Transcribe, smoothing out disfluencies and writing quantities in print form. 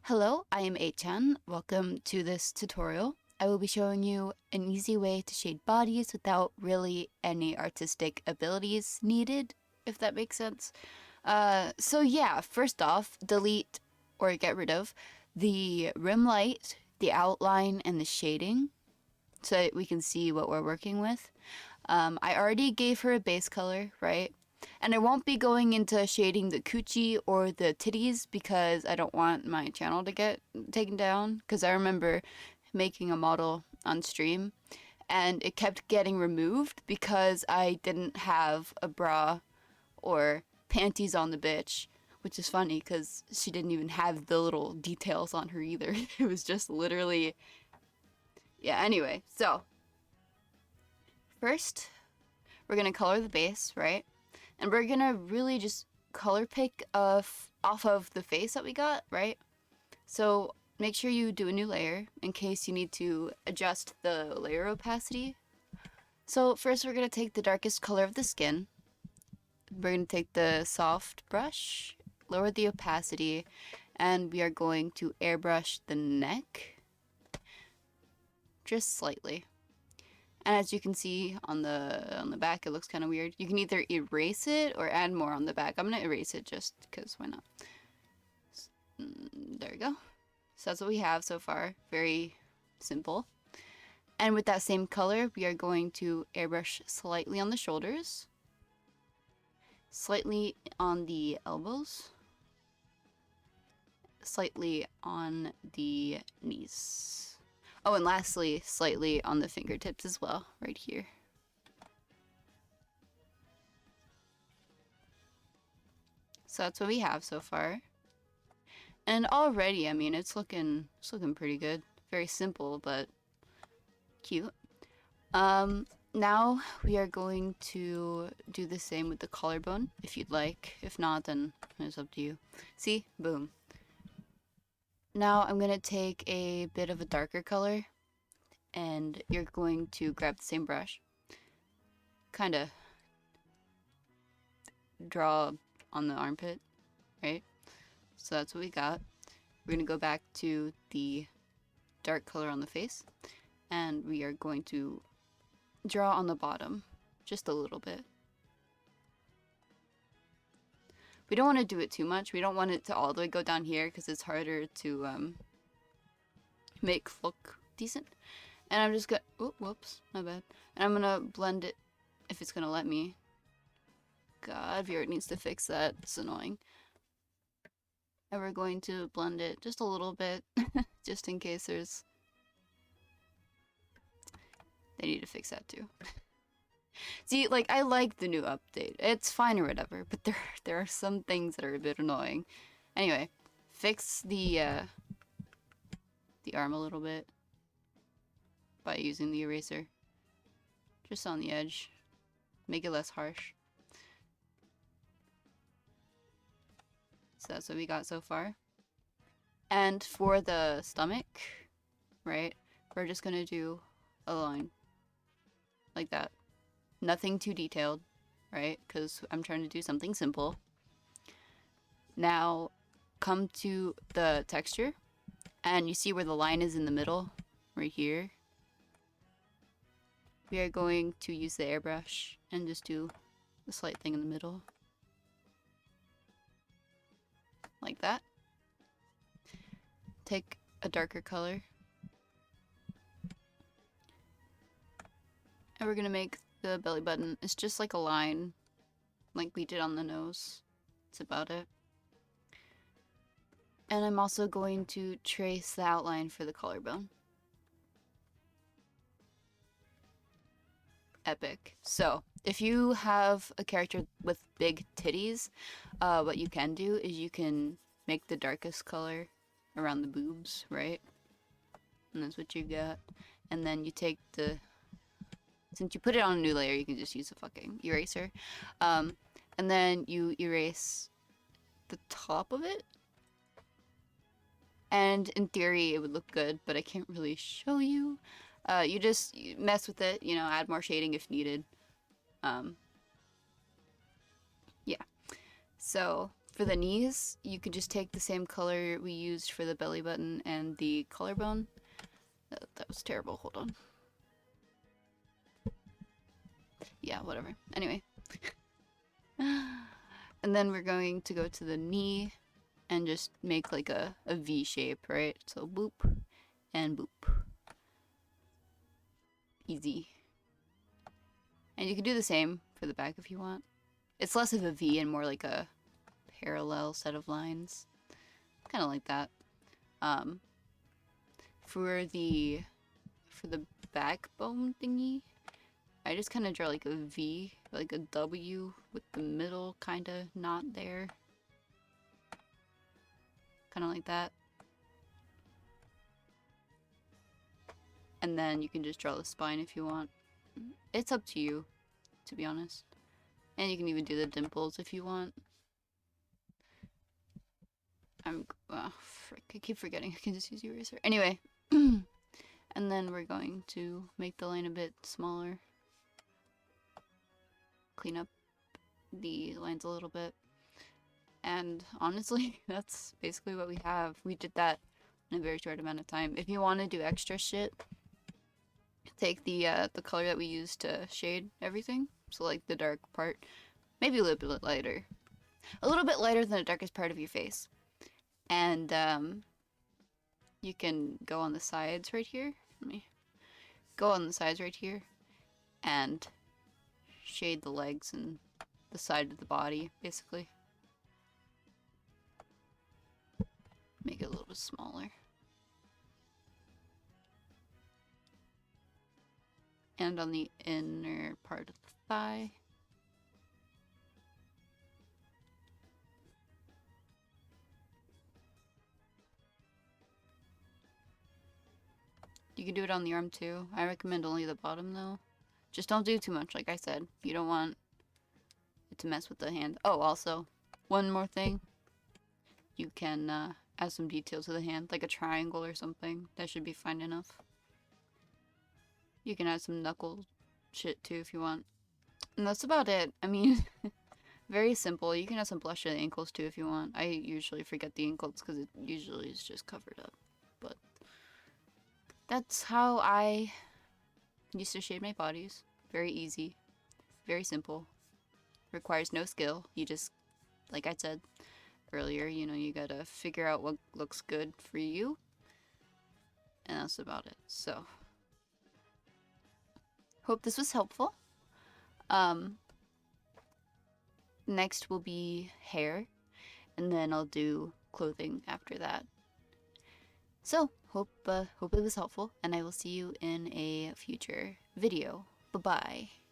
Hello, I am 8chan. Welcome to this tutorial. I will be showing you an easy way to shade bodies without really any artistic abilities needed, if that makes sense. So yeah, first off, delete or get rid of the rim light, the outline, and the shading so that we can see what we're working with. I already gave her a base color, right? And I won't be going into shading the coochie or the titties because I don't want my channel to get taken down. Because I remember making a model on stream and it kept getting removed because I didn't have a bra or panties on the bitch. Which is funny because she didn't even have the little details on her either. It was just literally... Yeah, anyway, so first we're going to color the base, right? And we're gonna really just color pick off of the face that we got, right? So make sure you do a new layer in case you need to adjust the layer opacity. So first we're gonna take the darkest color of the skin. We're gonna take the soft brush, lower the opacity, and we are going to airbrush the neck just slightly. And as you can see on the back, it looks kind of weird. You can either erase it or add more on the back. I'm going to erase it just because why not? There we go. So that's what we have so far. Very simple. And with that same color, we are going to airbrush slightly on the shoulders. Slightly on the elbows. Slightly on the knees. Oh, and lastly, slightly on the fingertips as well, right here. So that's what we have so far. And already, I mean, it's looking pretty good. Very simple, but cute. Now we are going to do the same with the collarbone, if you'd like. If not, then it's up to you. See? Boom. Now I'm going to take a bit of a darker color, and you're going to grab the same brush, kind of draw on the armpit, right? So that's what we got. We're going to go back to the dark color on the face, and we are going to draw on the bottom, just a little bit. We don't want to do it too much. We don't want it to all the way go down here because it's harder to make look decent. And I'm just gonna... Oh, whoops, my bad. And I'm gonna blend it if it's gonna let me. God, VROID needs to fix that. It's annoying. And we're going to blend it just a little bit, just in case there's... They need to fix that too. See, like, I like the new update. It's fine or whatever, but there are some things that are a bit annoying. Anyway, fix the arm a little bit by using the eraser. Just on the edge. Make it less harsh. So that's what we got so far. And for the stomach, right, we're just gonna do a line. Like that. Nothing too detailed, right? Because I'm trying to do something simple. Now, come to the texture, and you see where the line is in the middle, right here. We are going to use the airbrush and just do the slight thing in the middle. Like that. Take a darker color. And we're gonna make the belly button. It's just like a line, like we did on the nose. That's about it. And I'm also going to trace the outline for the collarbone. Epic. So, if you have a character with big titties, what you can do is you can make the darkest color around the boobs, right? And that's what you got. And then you take the... Since you put it on a new layer, you can just use a fucking eraser. And then you erase the top of it. And in theory, it would look good, but I can't really show you. You just mess with it, you know, add more shading if needed. Yeah. So For the knees, you could just take the same color we used for the belly button and the collarbone. That was terrible, hold on. Yeah, whatever. Anyway. And then we're going to go to the knee and just make like a V shape, right? So boop and boop. Easy. And you can do the same for the back if you want. It's less of a V and more like a parallel set of lines. Kind of like that. For the backbone thingy, I just kind of draw like a V, like a W with the middle kind of not there. Kind of like that. And then you can just draw the spine if you want. It's up to you, to be honest. And you can even do the dimples if you want. Frick, I keep forgetting I can just use the eraser. Anyway. And then we're going to make the line a bit smaller. Clean up the lines a little bit. And honestly, that's basically what we have. We did that in a very short amount of time. If you want to do extra shit, take the color that we used to shade everything. So like the dark part, maybe a little bit lighter. A little bit lighter than the darkest part of your face. And you can go on the sides right here. Let me go on the sides right here and shade the legs and the side of the body, basically. Make it a little bit smaller. And on the inner part of the thigh. You can do it on the arm too. I recommend only the bottom though. Just don't do too much, like I said. You don't want it to mess with the hand. Oh, also, one more thing. You can add some detail to the hand, like a triangle or something. That should be fine enough. You can add some knuckle shit too if you want. And that's about it. I mean, very simple. You can add some blush to the ankles too if you want. I usually forget the ankles because it usually is just covered up. But that's how I used to shade my bodies. Very easy. Very simple. Requires no skill. You just, like I said earlier, you know, you gotta figure out what looks good for you. And that's about it. So, hope this was helpful. Next will be hair, and then I'll do clothing after that. So, hope it was helpful, and I will see you in a future video. Bye-bye.